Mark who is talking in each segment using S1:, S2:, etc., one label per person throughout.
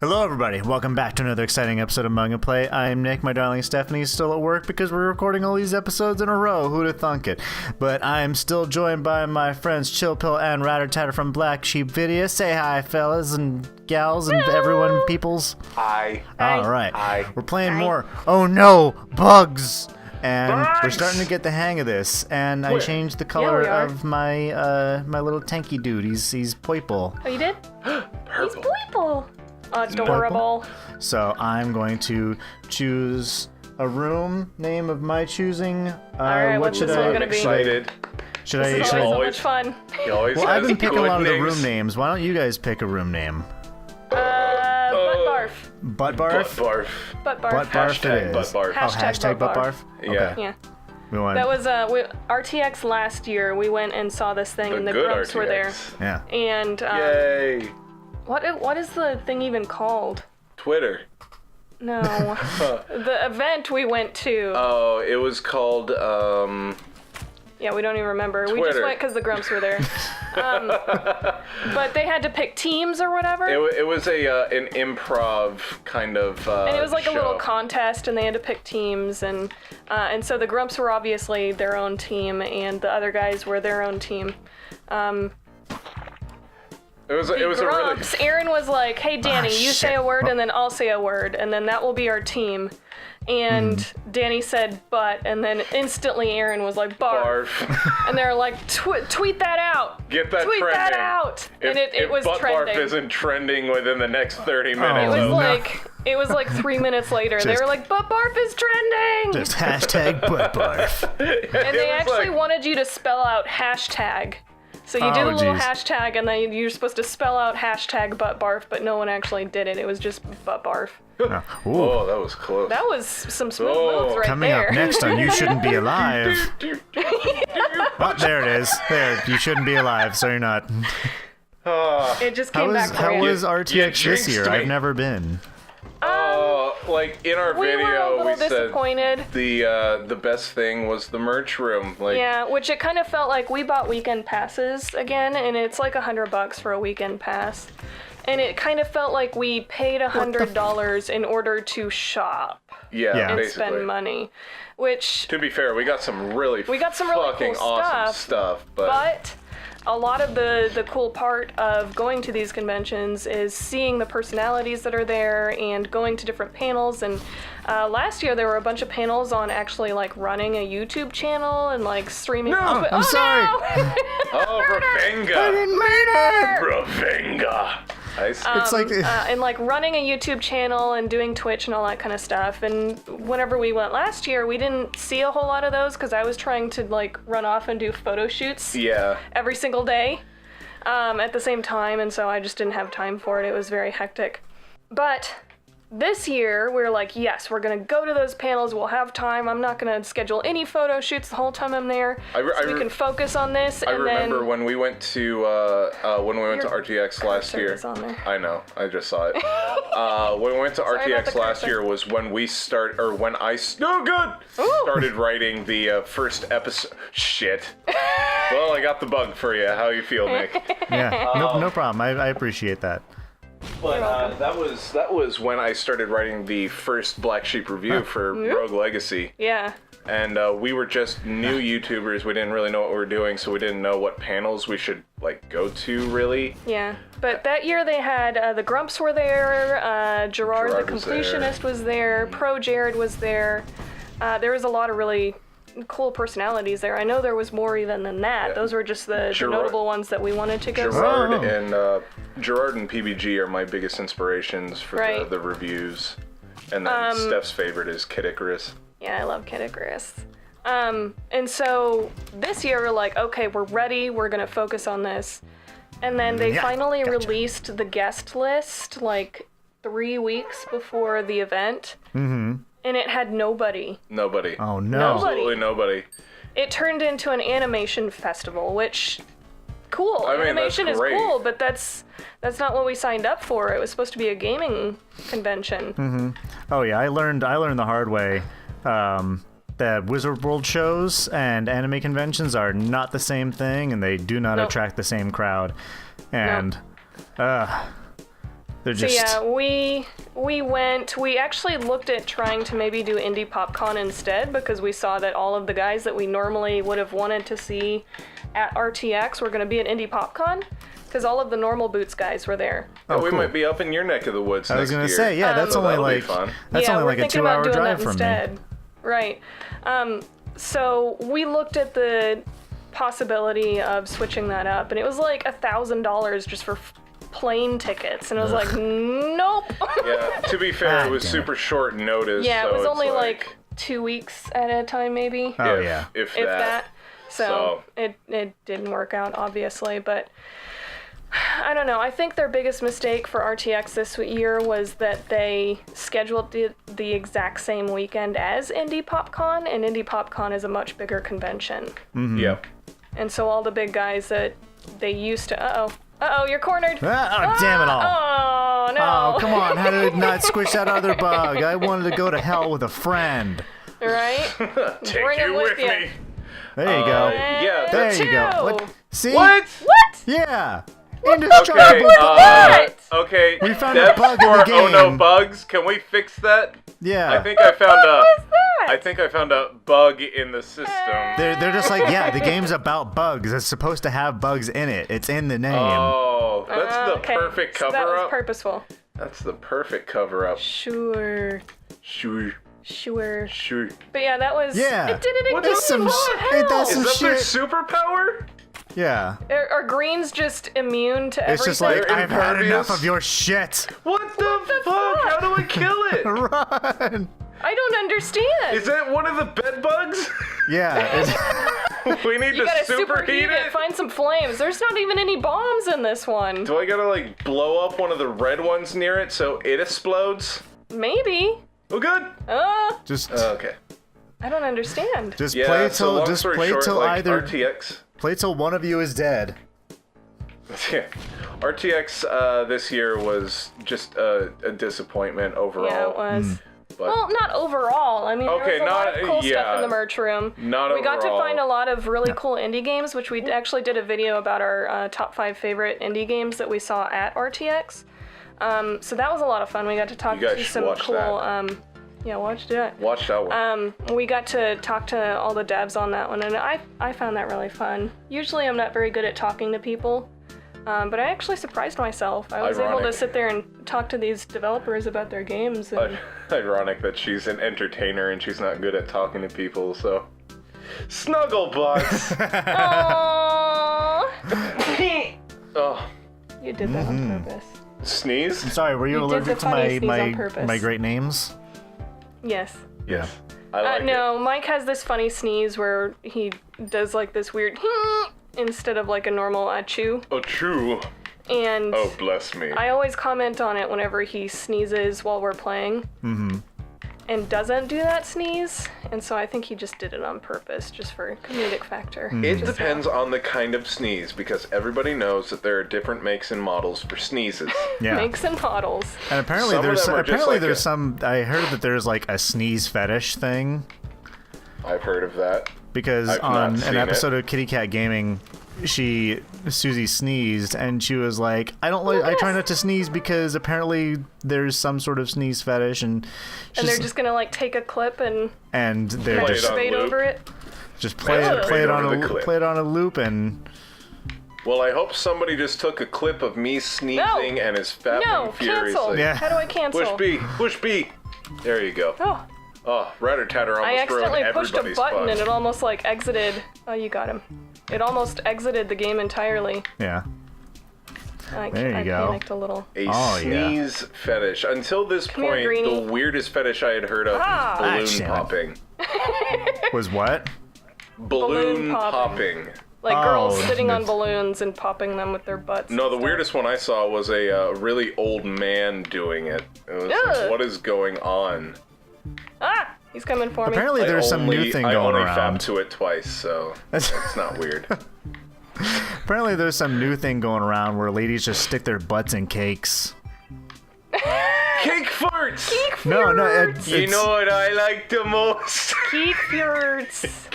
S1: Hello everybody, welcome back to another exciting episode of MugAndPlay. I'm Nick, my darling Stephanie's still at work because we're recording all these episodes in a row, who'd have thunk it? But I'm still joined by my friends Chill Pill and Ratter Tatter from Black Sheep Vidya. Say hi fellas and gals and everyone, peoples.
S2: Hi.
S1: Alright,
S2: Hi.
S1: we're playing more, oh no, bugs! And we're starting to get the hang of this, and I changed the color of my my little tanky dude. He's purple.
S3: Oh, you did?
S2: Purple.
S3: He's purple. Oh, it's adorable.
S1: So I'm going to choose a room name of my choosing.
S3: Alright,
S1: what
S3: what's
S1: should
S3: this
S1: I?
S3: one gonna be?
S2: Excited.
S1: Should I?
S3: This is
S1: Should I?
S3: always so
S2: always-
S3: much fun.
S2: He always
S1: Well, I've
S2: has
S1: been picking a
S2: good
S1: lot of the
S2: names.
S1: room names. Why don't you guys pick a room name?
S3: Butt barf.
S1: Butt
S2: Butt
S1: barf.
S2: barf.
S3: Butt barf.
S1: Butt barf.
S2: Hashtag
S1: It is.
S2: butt barf.
S1: Oh, hashtag butt barf.
S2: Yeah.
S1: Okay.
S3: Yeah.
S1: We want.
S3: That was RTX last year. We went and saw this thing, and the
S2: good
S3: grumps were there.
S2: RTX.
S1: Yeah.
S3: And
S2: Yay.
S3: what is the thing even called?
S2: Twitter.
S3: No, the event we went to.
S2: Oh, it was called,
S3: Yeah, we don't even remember. We just
S2: Twitter.
S3: went because the grumps were there. But they had to pick teams or whatever.
S2: it was an improv kind of
S3: And it was like
S2: show.
S3: a little contest, and they had to pick teams, and so the grumps were obviously their own team, and the other guys were their own team.
S2: It was a really...
S3: Grumps, Aaron was like, "Hey, Danny, you say a word, and then I'll say a word, and then that will be our team." And Danny said "but," and then instantly Aaron was like "barf,"
S2: Barf.
S3: and they're like, "Tweet that out!
S2: Get that
S3: Tweet
S2: trending.
S3: that out!" And it
S2: if
S3: was
S2: butt
S3: trending.
S2: barf isn't trending within the next 30 minutes.
S3: It was like 3 minutes later. They
S1: Just-
S3: were like, "Butt barf is trending!"
S1: Just hashtag butt barf.
S3: And they actually wanted you to spell out hashtag. So you do the little
S1: geez.
S3: hashtag, and then you're supposed to spell out hashtag butt barf, but no one actually did it. It was just butt barf.
S1: Ooh.
S2: Oh, that was close.
S3: That was some smooth
S2: Oh.
S3: moves right
S1: Coming
S3: there.
S1: up next on You Shouldn't Be Alive. Oh, there it is. There, you shouldn't be alive, so you're not.
S3: It just came back for
S1: How
S3: you.
S1: was RTX this
S2: jinxed
S1: year?
S2: me.
S1: I've never been.
S2: Like in our
S3: we were a
S2: video,
S3: little
S2: we said
S3: disappointed.
S2: the best thing was the merch room. Like,
S3: Yeah, which it kind of felt like we bought weekend passes again, and it's like $100 for a weekend pass. And it kind of felt like we paid $100 in order to shop
S2: yeah,
S1: Yeah.
S3: and
S2: basically.
S3: spend money. Which,
S2: To be fair, we got some really fucking
S3: cool
S2: awesome stuff,
S3: but a lot of the cool part of going to these conventions is seeing the personalities that are there and going to different panels. And last year there were a bunch of panels on actually like running a YouTube channel and like streaming.
S1: No, I'm sorry.
S3: No!
S2: Oh, Ravenga!
S1: I didn't mean it!
S2: Ravenga! Nice.
S1: It's like
S3: And like running a YouTube channel and doing Twitch and all that kind of stuff. And whenever we went last year, we didn't see a whole lot of those because I was trying to like run off and do photo shoots
S2: Yeah.
S3: every single day at the same time, and so I just didn't have time for it. It was very hectic. But this year, we're like, yes, we're gonna go to those panels. We'll have time. I'm not gonna schedule any photo shoots the whole time I'm there. So we can focus on this.
S2: I
S3: And
S2: remember
S3: then
S2: when we went to
S3: Your
S2: RTX last
S3: cursor
S2: year.
S3: is on there.
S2: I know, I just saw it. When we went to
S3: about
S2: RTX
S3: the
S2: last
S3: cursor.
S2: year was when we started writing the first episode. Shit. Well, I got the bug for you. How you feel, Nick?
S1: yeah, no problem. I appreciate that.
S2: But that was when I started writing the first Black Sheep review for Rogue Legacy.
S3: yeah.
S2: And we were just new YouTubers. We didn't really know what we were doing, so we didn't know what panels we should like go to, really.
S3: Yeah, but that year they had the Grumps were there, Gerard the
S2: was there.
S3: Completionist was there, Pro Jared was there. There was a lot of really cool personalities there. I know there was more even than that.
S2: Yeah.
S3: Those were just the
S2: Gerard-
S3: notable ones that we wanted to go see.
S2: Gerard and PBG are my biggest inspirations for
S3: Right.
S2: the reviews. And then Steph's favorite is Kid Icarus.
S3: Yeah, I love Kid Icarus. And so this year we're like, okay, we're ready. We're gonna focus on this. And then they
S1: Yeah,
S3: finally
S1: gotcha.
S3: released the guest list like 3 weeks before the event. Mm-hmm. And it had nobody.
S2: Nobody.
S1: Oh no.
S3: Nobody.
S2: Absolutely nobody.
S3: It turned into an animation festival, which cool.
S2: I mean,
S3: animation
S2: that's
S3: is
S2: great.
S3: cool, but that's not what we signed up for. It was supposed to be a gaming convention.
S1: Oh yeah, I learned the hard way. That Wizard World shows and anime conventions are not the same thing, and they do not
S3: Nope.
S1: attract the same crowd. And They're
S3: So
S1: just
S3: yeah, we went. We actually looked at trying to maybe do Indie PopCon instead because we saw that all of the guys that we normally would have wanted to see at RTX were going to be at Indie PopCon because all of the normal Boots guys were there.
S2: Oh, we
S1: cool.
S2: might be up in your neck of the woods.
S1: I was
S2: going to
S1: say, yeah, that's
S2: so
S1: only
S2: that'll be
S1: like
S2: fun.
S1: that's
S3: yeah,
S1: only
S3: we're
S1: like a
S3: thinking about
S1: 2-hour
S3: doing
S1: drive
S3: that
S1: from
S3: instead.
S1: me.
S3: Right. So we looked at the possibility of switching that up, and it was like $1,000 just for plane tickets, and I was like, nope.
S2: Yeah, to be fair, it was
S1: damn it.
S2: super short notice.
S3: Yeah,
S2: so
S3: it was
S2: it's
S3: only like 2 weeks at a time, maybe.
S1: Oh
S2: if,
S1: yeah.
S2: if
S3: If
S2: that.
S3: that. So it didn't work out, obviously, but I don't know. I think their biggest mistake for RTX this year was that they scheduled the exact same weekend as Indie PopCon, and Indie PopCon is a much bigger convention.
S2: Yeah.
S3: And so all the big guys that they used to... Uh-oh, you're cornered.
S1: Oh, damn it all.
S3: Oh, no.
S1: Oh, come on. How did it not squish that other bug? I wanted to go to hell with a friend.
S3: Right?
S2: Take
S3: Bring
S2: you
S3: it with
S2: with
S3: ya.
S2: me.
S1: There you go.
S2: Yeah,
S1: There
S3: Two.
S1: you go. What? See?
S2: What?
S3: What?
S1: Yeah.
S2: Okay,
S1: Indestructible.
S3: What?
S2: okay.
S1: We found a
S2: Dev
S1: bug in
S2: for
S1: the
S2: Oh No
S1: game.
S2: Bugs. Can we fix that?
S1: Yeah.
S2: I think I found
S3: What was that?
S2: I think I found a bug in the system.
S1: They're just like, yeah, the game's about bugs. It's supposed to have bugs in it. It's in the name.
S2: Oh, that's the
S3: Okay,
S2: perfect
S3: so
S2: cover
S3: that was
S2: up.
S3: purposeful.
S2: That's the perfect cover up.
S3: Sure.
S2: Sure.
S3: But yeah, that was...
S1: Yeah.
S3: It did it
S2: What
S3: again.
S2: the
S1: some
S3: What
S1: sh-
S3: the
S1: ain't that
S3: hell?
S1: some
S2: Is that their
S1: shit.
S2: superpower?
S1: Yeah.
S3: Are greens just immune to
S1: It's
S3: everything?
S1: just like,
S2: They're
S1: I've had
S2: impervious.
S1: enough of your shit.
S2: What the fuck? How do I kill it?
S1: Run.
S3: I don't understand.
S2: Is that one of the bed bugs?
S1: Yeah. It's,
S2: We need
S3: You
S2: to
S3: gotta
S2: superheat it?
S3: find some flames. There's not even any bombs in this one.
S2: Do I gotta like blow up one of the red ones near it so it explodes?
S3: Maybe.
S2: Oh, good.
S1: just
S2: Okay.
S3: I don't understand.
S1: just
S2: Yeah.
S1: play
S2: so
S1: till
S2: long
S1: just
S2: story
S1: play
S2: short,
S1: till
S2: like
S1: either
S2: RTX.
S1: play till one of you is dead.
S2: Yeah. RTX this year was just a disappointment overall.
S3: Yeah, it was.
S2: But
S3: Well, not overall. I mean,
S2: Okay,
S3: there was a lot of cool stuff
S2: yeah.
S3: in the merch room.
S2: Not
S3: We got to
S2: overall.
S3: find a lot of really cool indie games, which we actually did a video about our top 5 favorite indie games that we saw at RTX. So that was a lot of fun. We got to talk
S2: You guys
S3: to
S2: should
S3: some
S2: watch
S3: cool.
S2: that.
S3: Yeah, watch that.
S2: watch that one.
S3: We got to talk to all the devs on that one, and I found that really fun. Usually I'm not very good at talking to people, but I actually surprised myself. I was able to
S2: Ironic.
S3: sit there and talk to these developers about their games. And
S2: Ironic that she's an entertainer and she's not good at talking to people, so. Snugglebutts!
S3: Aww.
S2: Oh.
S3: You did that on purpose.
S2: Sneeze?
S1: Sorry, were you
S3: You did
S1: allergic
S3: the
S1: to
S3: funny
S1: my
S3: sneeze on purpose.
S1: my great names?
S3: Yes.
S2: Yes. I like
S3: No, Mike has this funny sneeze where he does like this weird instead of like a normal achoo.
S2: it. Oh, true.
S3: And
S2: Oh, bless me.
S3: I always comment on it whenever he sneezes while we're playing. And doesn't do that sneeze. And so I think he just did it on purpose, just for comedic factor.
S2: It depends on the kind of sneeze, because everybody knows that there are different makes and models for sneezes.
S1: Yeah.
S3: Makes and models.
S1: And apparently
S2: Some of
S1: there's
S2: them are just like
S1: some I heard that there's like a sneeze fetish thing
S2: I've heard of that.
S1: because
S2: I've not
S1: on
S2: seen
S1: an episode of Kitty Cat Gaming Susie sneezed and she was like, I try not to sneeze because apparently there's some sort of sneeze fetish and
S3: And they're just gonna like take a clip and
S1: they're
S2: Play it
S1: just
S2: on
S3: masturbate
S2: loop.
S3: over it.
S1: play it on
S2: over the
S1: a
S2: clip.
S1: play it on a loop and
S2: Well, I hope somebody just took a clip of me sneezing and is fapping
S3: No,
S2: furiously.
S3: cancel.
S1: Yeah.
S3: How do I cancel?
S2: Push B. There you go.
S3: Oh,
S2: Oh, Ratter Tatter
S3: I
S2: almost ruined
S3: accidentally pushed a
S2: everybody's
S3: button
S2: fun.
S3: and it almost like exited. Oh, you got him. It almost exited the game entirely.
S1: yeah.
S3: I
S1: There you go.
S3: panicked a little.
S2: A
S1: Oh, yeah.
S2: sneeze fetish. Until this
S3: here,
S2: point,
S3: Greenie.
S2: the weirdest fetish I had heard of
S3: Ah.
S2: was
S1: Ah,
S2: balloon
S1: damn
S2: popping.
S1: Was what?
S2: Balloon popping.
S3: Like girls
S1: Oh,
S3: sitting on
S1: it's-
S3: balloons and popping them with their butts.
S2: No,
S3: and
S2: the
S3: stuff.
S2: weirdest one I saw was a really old man doing it. It was like,
S3: Ugh.
S2: what is going on?
S3: Ah! He's coming for me.
S1: Apparently there's some new thing going
S2: I only
S1: around.
S2: fapped to it twice, so it's not weird.
S1: Apparently there's some new thing going around where ladies just stick their butts in cakes.
S2: Cake farts!
S1: No,
S3: Farts.
S2: You know what I like the most?
S3: Geek Kefirts.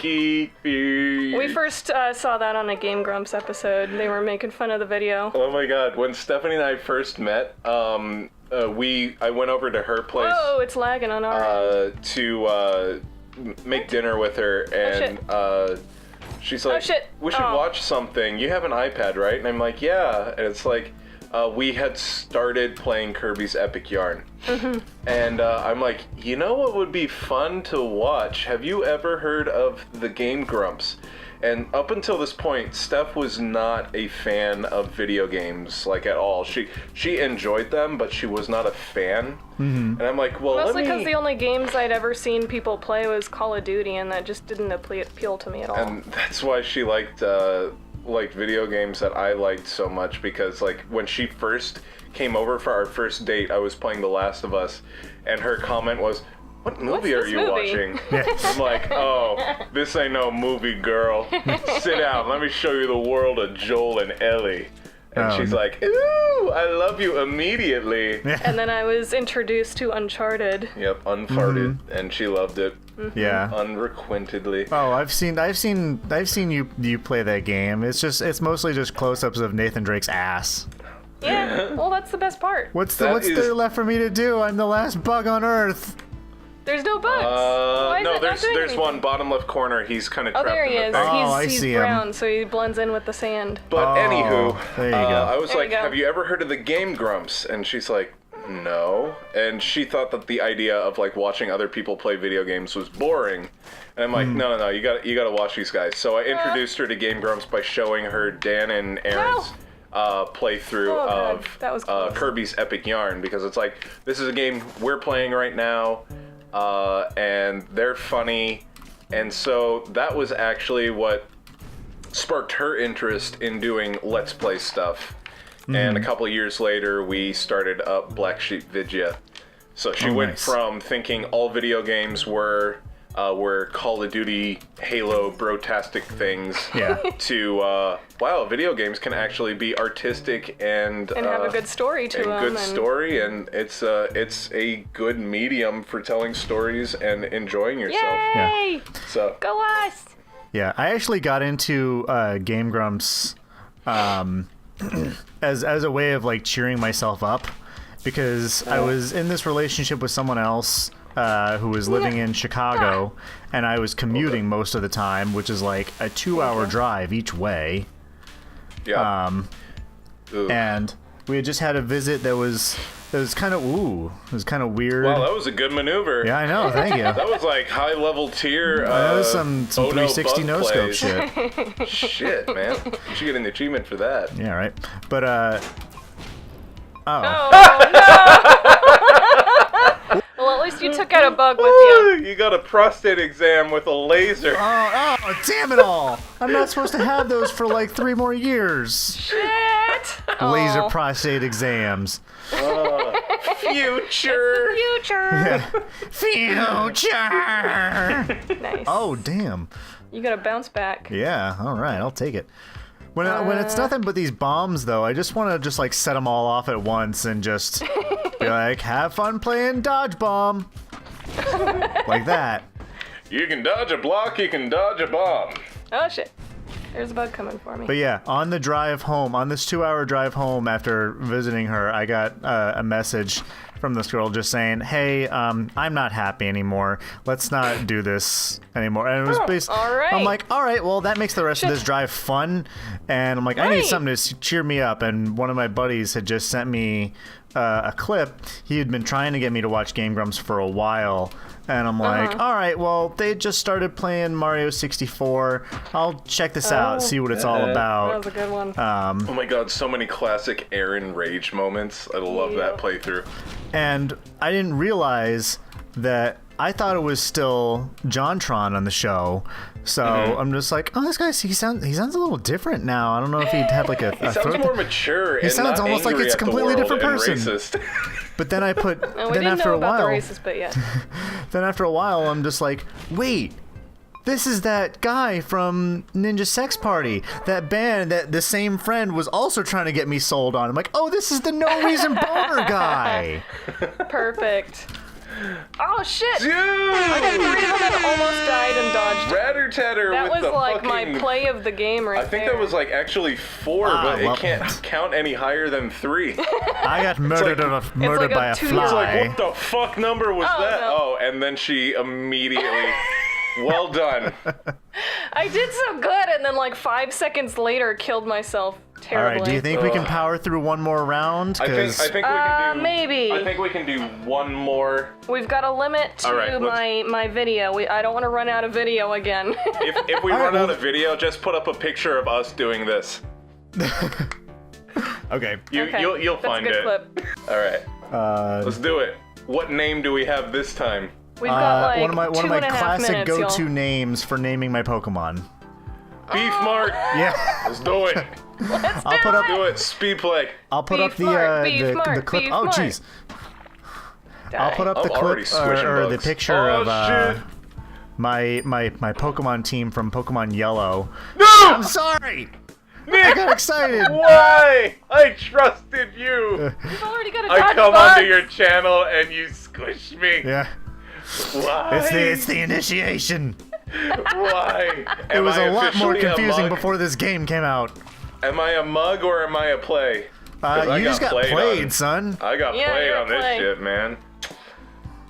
S2: We
S3: We first saw that on a Game Grumps episode. They were making fun of the video.
S2: Oh my god, when Stephanie and I first met, I went over to her place.
S3: Whoa, it's lagging on our end.
S2: To make dinner with her, and she's like,
S3: shit.
S2: we should watch something. You have an iPad, right? And I'm like, yeah. And it's like, we had started playing Kirby's Epic Yarn. And I'm like, you know what would be fun to watch? Have you ever heard of the Game Grumps? And up until this point, Steph was not a fan of video games, like, at all. She enjoyed them, but she was not a fan. And I'm like, well,
S3: Mostly because the only games I'd ever seen people play was Call of Duty, and that just didn't appeal to me at all.
S2: And that's why she liked video games that I liked so much, because, like, when she first came over for our first date, I was playing The Last of Us, and her comment was, what movie are you watching? I'm like, oh, this ain't no movie, girl. Sit down, let me show you the world of Joel and Ellie. And she's like, ooh, I love you immediately.
S3: And then I was introduced to Uncharted.
S2: Yep, Unfarted, and she loved it.
S1: Yeah.
S2: Unrequintedly.
S1: Oh, I've seen you play that game. It's mostly just close-ups of Nathan Drake's ass.
S3: Yeah, well, that's the best part.
S1: What's there left for me to do? I'm the last bug on Earth.
S3: There's no bugs. Why is
S2: no,
S3: it not doing
S2: there's
S3: anything?
S2: one bottom left corner. He's kind of trapped
S3: there he
S2: in
S3: is.
S2: the thing.
S1: I
S3: He's
S1: see him.
S3: brown, so he blends in with the sand.
S2: But anywho,
S1: there you go.
S2: I was
S3: There
S2: like,
S3: you go.
S2: have you ever heard of the Game Grumps? And she's like, no. And she thought that the idea of, like, watching other people play video games was boring. And I'm like, no, you gotta watch these guys. So I introduced her to Game Grumps by showing her Dan and Aaron's playthrough
S3: God. That was close.
S2: of Kirby's Epic Yarn, because it's like, this is a game we're playing right now, and they're funny. And so that was actually what sparked her interest in doing Let's Play stuff. And a couple of years later, we started up Black Sheep Vidya. So she went from thinking all video games were Call of Duty, Halo, brotastic things, to wow, video games can actually be artistic and
S3: have a good story to them.
S2: Story, and it's a good medium for telling stories and enjoying yourself.
S3: Yay!
S2: So
S3: Go us!
S1: Yeah, I actually got into Game Grumps as a way of, like, cheering myself up, because I was in this relationship with someone else who was living in Chicago, and I was commuting most of the time, which is like a 2-hour drive each way.
S2: yeah.
S1: And we had just had a visit that was kind of weird.
S2: Wow, that was a good maneuver.
S1: Yeah, I know. Thank you.
S2: That was like high level tier.
S1: That was some
S2: oh no,
S1: 360
S2: bug
S1: no scope
S2: plays.
S1: shit.
S2: Shit, man. You should get an achievement for that.
S1: Yeah, right. But
S3: Well, at least you took out a bug with you.
S2: You got a prostate exam with a laser.
S1: Oh, damn it all! I'm not supposed to have those for like 3 more years.
S3: Shit!
S1: Laser
S3: Aw.
S1: prostate exams.
S2: Future.
S3: Future!
S1: Future!
S3: Nice.
S1: Oh, damn.
S3: You gotta bounce back.
S1: Yeah, all right, I'll take it. When it's nothing but these bombs, though, I just want to just, like, set them all off at once and just be like, have fun playing dodge bomb. Like that.
S2: You can dodge a block, you can dodge a bomb.
S3: Oh, shit. There's a bug coming for me.
S1: But yeah, on the drive home, on this 2-hour drive home after visiting her, I got a message from this girl just saying, hey, I'm not happy anymore. Let's not do this anymore. And it was basically,
S3: all right.
S1: I'm like, all right, well, that makes the rest of this drive fun. And I'm like, I need
S3: Right.
S1: something to cheer me up. And one of my buddies had just sent me a clip. He had been trying to get me to watch Game Grumps for a while. And I'm like, all right, well, they just started playing Mario 64. I'll check this out, see what it's all
S3: That
S1: about.
S3: was a good one.
S2: Oh my god, so many classic Aaron rage moments. I love that playthrough.
S1: And I didn't realize that I thought it was still JonTron on the show. So I'm just like, oh, this guy, he sounds a little different now. I don't know if he'd had like a
S2: He sounds more mature.
S1: He sounds
S2: not
S1: almost like
S2: angry
S1: it's a
S2: at the
S1: completely
S2: world
S1: different
S2: and
S1: person.
S2: racist.
S1: But then I put,
S3: No, we
S1: then
S3: didn't
S1: after
S3: know
S1: a
S3: about
S1: while,
S3: the racist bit yet.
S1: then after a while, I'm just like, wait. This is that guy from Ninja Sex Party, that band that the same friend was also trying to get me sold on. I'm like, oh, this is the No Reason Boner guy.
S3: Perfect. Oh shit!
S2: Dude!
S3: I got 3 of them that almost died and dodged.
S2: Ratter-tatter
S3: That
S2: with
S3: was
S2: the
S3: like
S2: fucking...
S3: my play of the game right
S2: I think
S3: there.
S2: that was like actually 4, but
S1: well-
S2: it can't count any higher than 3.
S1: I got murdered
S3: like
S1: by
S3: a
S1: a
S3: 2-year-old.
S2: It's like,
S1: fly.
S2: what the fuck number was
S3: Oh,
S2: that?
S3: no.
S2: Oh, and then she immediately... Well done.
S3: I did so good, and then like 5 seconds later, killed myself
S1: All
S3: terribly.
S1: right, do you think we can power through one more round?
S2: I think we can do...
S3: maybe.
S2: I think we can do one more.
S3: We've got a limit to
S2: All right,
S3: my video. I don't want to run out of video again.
S2: If we run out of video, just put up a picture of us doing this.
S1: Okay.
S3: Okay,
S2: You'll
S3: that's
S2: find
S3: a good
S2: it.
S3: clip.
S2: All right. Let's do it. What name do we have this time?
S3: We've got like
S1: one of my
S3: 2.5
S1: classic
S3: minutes,
S1: go-to
S3: y'all.
S1: names for naming my Pokemon.
S2: Beef Mark.
S1: Yeah.
S2: Let's do it.
S1: I'll put up
S2: Do it. Speed play.
S1: I'll put up
S3: Beef
S1: the
S3: Mark, Beef
S1: the
S3: Mark,
S1: clip.
S3: Beef
S1: Oh
S3: Mark.
S1: jeez. I'll put up the
S2: I'm already
S1: clip
S2: squishing
S1: or the
S2: bugs.
S1: picture
S2: Oh,
S1: of
S2: shit.
S1: my Pokemon team from Pokemon Yellow.
S2: No!
S1: I'm sorry. I
S2: Nick!
S1: got excited.
S2: Why? I trusted you.
S3: You've already got a
S2: I
S3: dodge
S2: come
S3: bugs.
S2: onto your channel and you squish me.
S1: Yeah.
S2: Why?
S1: It's the initiation.
S2: Why?
S1: It was a lot more
S2: officially
S1: confusing
S2: mug?
S1: before this game came out.
S2: Am I a mug or am I a play? 'Cause I
S1: You just got played,
S2: on-
S1: son.
S2: I got
S3: Yeah,
S2: played
S3: you're a
S2: on this
S3: play.
S2: shit, man.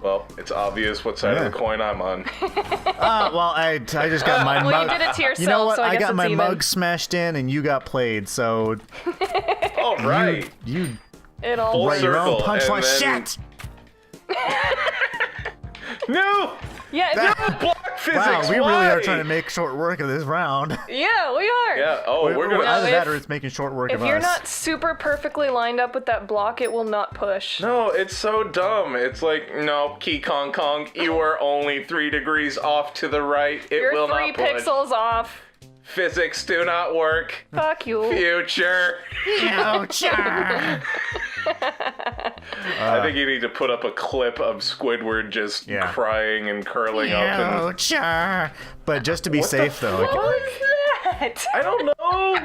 S2: Well, it's obvious what side
S1: Yeah.
S2: of the coin I'm on.
S1: Well, I just got my
S3: Well,
S1: mug.
S3: you did it to yourself,
S1: You know what?
S3: so I guess
S1: got
S3: it's
S1: my
S3: even.
S1: mug smashed in, and you got played. So
S2: All right.
S1: you
S3: It all
S2: Full
S3: works.
S1: write your own
S2: circle, and
S1: punchline.
S2: then-
S1: Shit!
S2: No!
S3: Yeah,
S2: Block physics,
S1: Wow, we really
S2: why?
S1: are trying to make short work of this round.
S3: yeah, we are.
S2: Yeah, oh, we're gonna...
S1: Either
S3: No,
S1: that
S3: if-
S1: or it's making short work
S3: If
S1: of
S3: you're
S1: us.
S3: not super perfectly lined up with that block, it will not push.
S2: No, it's so dumb. It's like, no, Key Kong Kong, you are only 3 degrees off to the right. It
S3: You're
S2: will
S3: 3
S2: not push.
S3: pixels off.
S2: Physics do not work.
S3: Fuck you.
S2: Future.
S1: Ouchie!
S2: I think you need to put up a clip of Squidward just
S1: Yeah.
S2: crying and curling up. And
S1: Ouchie! But just to be
S2: What the
S1: safe, though.
S3: What was that?
S2: I don't know.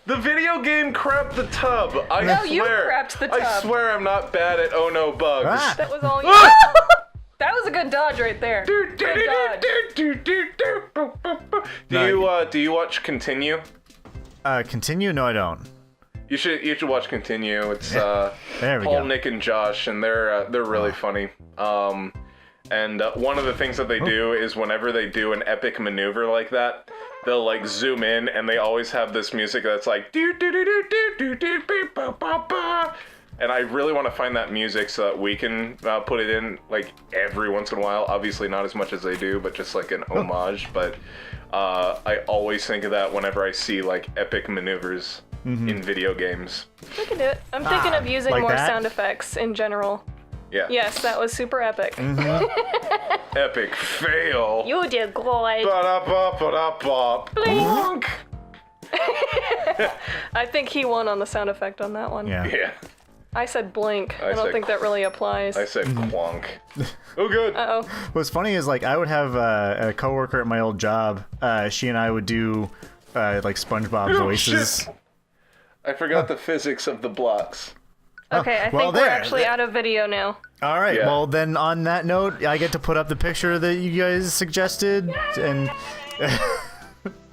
S2: The video game crapped the tub. I
S3: No,
S2: swear.
S3: you crapped the
S2: I
S3: tub.
S2: swear I'm not bad at oh no bugs.
S1: Ah.
S3: That was all you.
S2: Ah!
S3: That was a good dodge right there. Good dodge.
S2: Do you watch Continue?
S1: Continue? No, I don't.
S2: You should watch Continue. It's
S1: There we
S2: Paul,
S1: go.
S2: Nick, and Josh, and they're really funny. And one of the things that they do is whenever they do an epic maneuver like that, they'll like zoom in, and they always have this music that's like do do do do do do do beep, ba ba ba. And I really want to find that music so that we can put it in like every once in a while. Obviously not as much as they do, but just like an homage. But I always think of that whenever I see like epic maneuvers in video games.
S3: We can do it. I'm thinking of using
S1: like
S3: more
S1: that?
S3: sound effects in general.
S2: Yeah.
S3: Yes, that was super epic.
S2: Epic fail.
S3: You did great.
S2: Ba-da-ba-ba-da-ba. Bonk.
S3: I think he won on the sound effect on that one.
S1: Yeah.
S2: Yeah.
S3: I said blink.
S2: I
S3: I don't
S2: said
S3: think that really applies.
S2: I said quonk. Oh, good.
S3: Uh-oh.
S1: What's funny is like I would have a coworker at my old job. She and I would do like SpongeBob
S2: Oh,
S1: voices.
S2: shit. I forgot the physics of the blocks.
S3: Okay, I
S1: well,
S3: think we're
S1: there.
S3: actually out of video now.
S1: All right.
S2: Yeah.
S1: Well, then on that note, I get to put up the picture that you guys suggested, and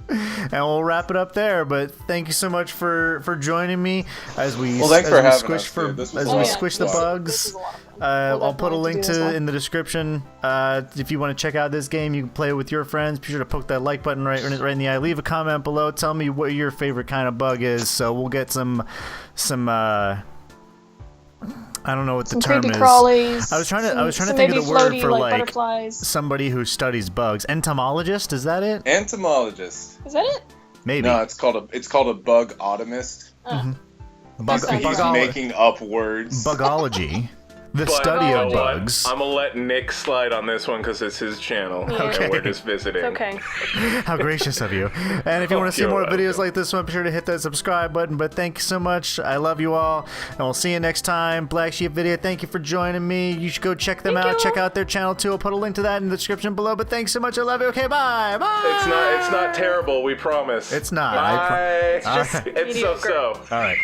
S1: and we'll wrap it up there. But thank you so much for joining me as we
S4: thanks
S1: as
S4: for
S1: we
S4: having
S1: squish
S4: us,
S1: for
S4: dude. This was
S1: as
S4: a
S1: we
S4: lot.
S1: squish the
S4: Wow.
S1: bugs. I'll put a link to in the description. If you want to check out this game, you can play it with your friends. Be sure to poke that like button right in the eye. Leave a comment below. Tell me what your favorite kind of bug is, so we'll get some. I don't know what the term
S5: creepy
S1: is.
S5: crawlies.
S1: I was trying to
S5: some
S1: think of
S5: maybe
S1: the word
S5: floaty,
S1: for like
S5: butterflies.
S1: somebody who studies bugs. Entomologist, is that it?
S4: Entomologist.
S5: Is that it?
S1: Maybe.
S4: No, it's called a bug automist.
S1: Bug,
S5: sounds
S4: He's
S1: bugolo-
S4: making up words.
S1: Bugology. The
S2: But
S1: study
S2: you know
S1: of
S2: what?
S1: bugs.
S2: I'm gonna let Nick slide on this one because it's his channel
S3: Okay.
S2: and we're just visiting.
S3: It's okay.
S1: How gracious of you. And if you want to see
S2: You're
S1: more
S2: welcome.
S1: videos like this one, be sure to hit that subscribe button. But thank you so much. I love you all. And we'll see you next time. Black Sheep Vidya, thank you for joining me. You should go check them
S3: Thank
S1: out.
S3: you.
S1: Check out their channel too. I'll put a link to that in the description below. But thanks so much. I love you. Okay, bye. Bye.
S2: It's not terrible. We promise.
S1: It's not.
S2: Bye.
S3: Just
S2: It's
S3: mediocre.
S2: so.
S1: All right.